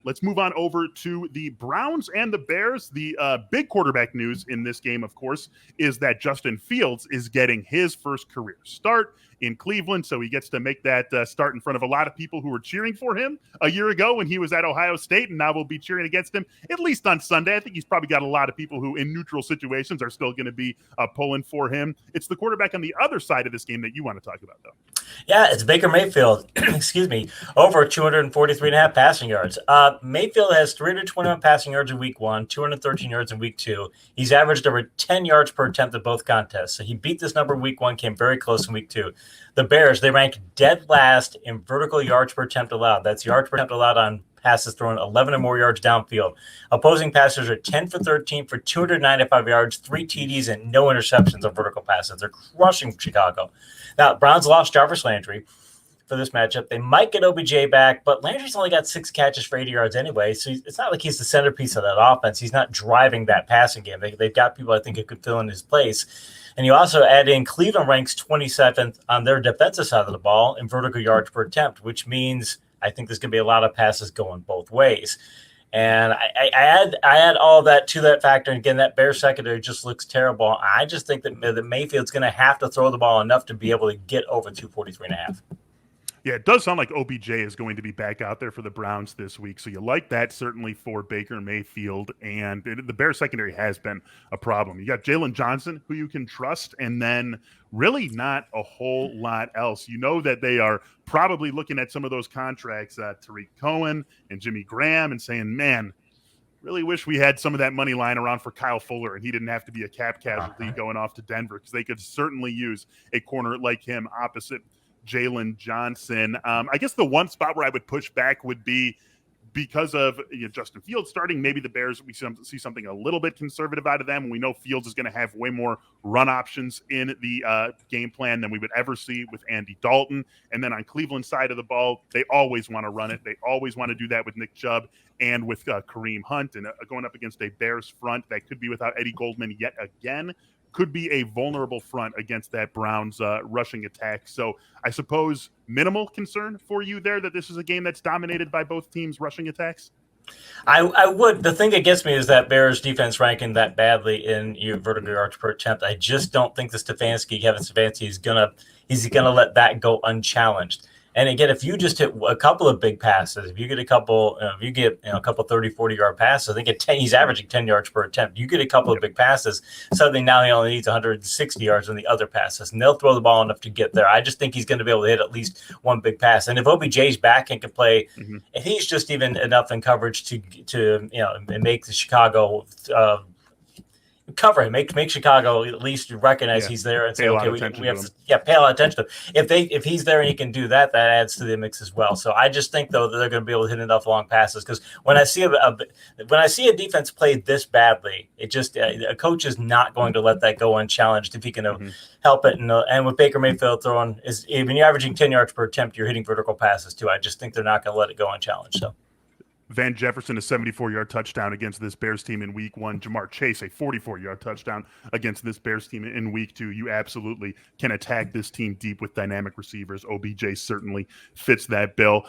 Let's move on over to the Browns and the Bears. The big quarterback news in this game, of course, is that Justin Fields is getting his first career start in Cleveland. So he gets to make that start in front of a lot of people who were cheering for him a year ago when he was at Ohio State, and now will be cheering against him, at least on Sunday. I think he's probably got a lot of people who in neutral situations are still going to be pulling for him. It's the quarterback on the other side of this game that you want to talk about, though. Yeah, it's Baker Mayfield, excuse me, over 243 and a half passing yards. Mayfield has 321 passing yards in week 1, 213 yards in week 2. He's averaged over 10 yards per attempt in both contests. So he beat this number in week 1, came very close in week 2. The Bears, they rank dead last in vertical yards per attempt allowed. That's yards per attempt allowed on passes thrown 11 or more yards downfield. Opposing passers are 10 for 13 for 295 yards, 3 TDs, and no interceptions on vertical passes. They're crushing Chicago. Now, Browns lost Jarvis Landry for this matchup. They might get OBJ back, but Landry's only got 6 catches for 80 yards anyway, so it's not like he's the centerpiece of that offense. He's not driving that passing game. They've got people I think who could fill in his place. And you also add in Cleveland ranks 27th on their defensive side of the ball in vertical yards per attempt, which means I think there's going to be a lot of passes going both ways. And I add all that to that factor. And again, that Bears secondary just looks terrible. I just think that Mayfield's going to have to throw the ball enough to be able to get over 243 and a half. Yeah, it does sound like OBJ is going to be back out there for the Browns this week. So you like that certainly for Baker Mayfield. And the Bears secondary has been a problem. You got Jalen Johnson, who you can trust, and then really not a whole lot else. You know that they are probably looking at some of those contracts, Tariq Cohen and Jimmy Graham, and saying, man, really wish we had some of that money lying around for Kyle Fuller and he didn't have to be a cap casualty going off to Denver, because they could certainly use a corner like him opposite Jalen Johnson. I guess the one spot where I would push back would be because of Justin Fields starting. Maybe the Bears, we see something a little bit conservative out of them. We know Fields is going to have way more run options in the game plan than we would ever see with Andy Dalton. And then on Cleveland's side of the ball, they always want to run it. They always want to do that with Nick Chubb and with Kareem Hunt. And going up against a Bears front that could be without Eddie Goldman yet again, could be a vulnerable front against that Browns rushing attack. So I suppose minimal concern for you there that this is a game that's dominated by both teams' rushing attacks? I would. The thing that gets me is that Bears defense ranking that badly in vertical yards per attempt. I just don't think that Kevin Stefanski is gonna let that go unchallenged. And again, if you just hit a couple of big passes, if you get a couple, a couple 30, 40-yard passes, I think he's averaging 10 yards per attempt. You get a couple of big passes, suddenly now he only needs 160 yards on the other passes, and they'll throw the ball enough to get there. I just think he's going to be able to hit at least one big pass. And if OBJ's back and can play, if he's just even enough in coverage to make the Chicago cover him, make Chicago at least recognize he's there and say, okay, we have to pay a lot of attention to him. If he's there and he can do that, that adds to the mix as well. So I just think though that they're going to be able to hit enough long passes, because when I see a defense play this badly, it just a coach is not going to let that go unchallenged if he can help it. And with Baker Mayfield throwing when you're averaging 10 yards per attempt, you're hitting vertical passes too. I just think they're not going to let it go unchallenged. So. Van Jefferson, a 74-yard touchdown against this Bears team in week 1. Jamar Chase, a 44-yard touchdown against this Bears team in week 2. You absolutely can attack this team deep with dynamic receivers. OBJ certainly fits that bill.